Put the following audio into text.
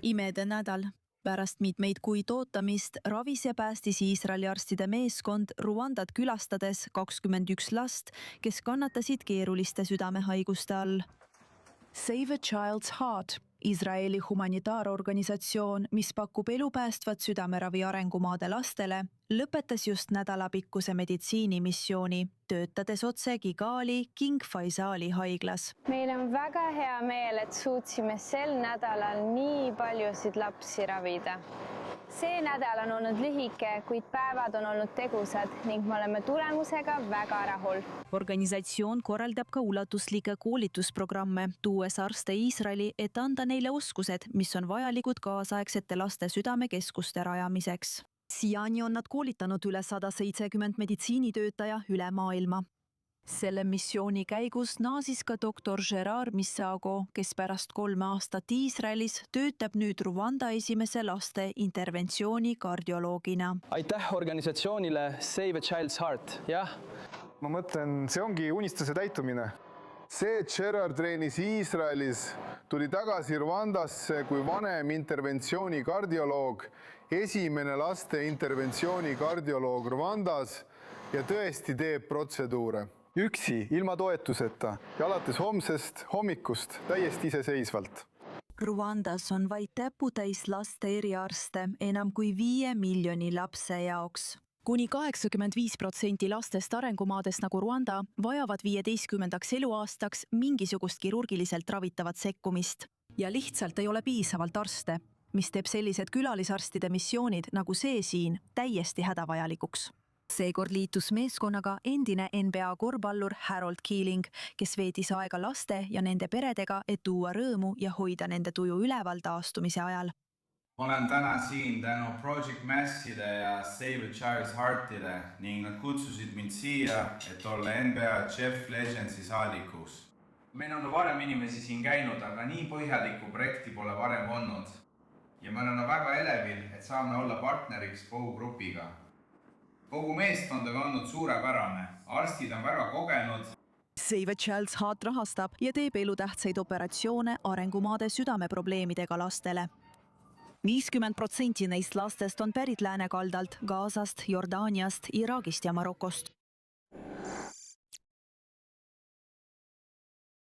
Imede nädal. Pärast mitmeid kuid ootamist ravis ja päästis Iisraeli arstide meeskond Rwandat külastades 21 last, kes kannatasid keeruliste südamehaiguste all. Save a Child's Heart, Iisraeli humanitaarorganisatsioon, mis pakub elupäästvat südameravi arengumaade lastele, lõpetas just nädalapikkuse meditsiinimissiooni, töötades otse Kigali King Faisali haiglas. Meil on väga hea meel, et suutsime sel nädalal nii paljusid lapsi ravida. See nädal on olnud lühike, kuid päevad on olnud tegusad ning me oleme tulemusega väga rahul. Organisatsioon korraldab ka ulatuslikke koolitusprogramme, tuues arste Iisraeli, et anda neile oskused, mis on vajalikud kaasaegsete laste südamekeskuste rajamiseks. Siiani on nad koolitanud üle 170 meditsiinitöötaja üle maailma. Selle missiooni käigus naasis ka doktor Gerard Missago, kes pärast 3 aastat Iisraelis töötab nüüd Rwanda esimese laste interventsiooni kardioloogina. Aitäh organisatsioonile Save a Child's Heart, jah? Ma mõtlen, see ongi unistuse täitumine. See Gerard treenis Iisraelis, tuli tagasi Rwandasse kui vanem interventsiooni kardioloog, esimene laste interventsiooni kardioloog Rwandas ja tõesti teeb protseduure. Üksi, ilma toetuseta ja alates homsest hommikust täiesti iseseisvalt. Rwandas on vaid täputäis laste eriarste enam kui 5 miljoni lapse jaoks. Kuni 85% lastest arengumaadest nagu Rwanda vajavad 15. eluaastaks mingisugust kirurgiliselt ravitavat sekkumist. Ja lihtsalt ei ole piisavalt arste, mis teeb sellised külalisarstide missioonid nagu see siin täiesti hädavajalikuks. Seekord liitus meeskonnaga endine NBA korvpallur Harold Keeling, kes veedis aega laste ja nende peredega, et tuua rõõmu ja hoida nende tuju üleval taastumise ajal. Olen täna siin tänu Project Masside ja Save a Child's Heartile ning nad kutsusid mind siia, et olla NBA Jeff Legendsi saadikuks. Meil on varem inimesi siin käinud, aga nii põhjalikku projekti pole varem olnud. Ja me oleme väga elevil, et saame olla partneriks kogu grupiga. Kogu meeskond on olnud suurepärane. Arstid on väga kogenud. Save a Child's Heart rahastab ja teeb elutähtsaid operatsioone arengumaade südameprobleemidega lastele. 50% neist lastest on pärit läänekaldalt, Gazast, Jordaaniast, Iraagist ja Marokost.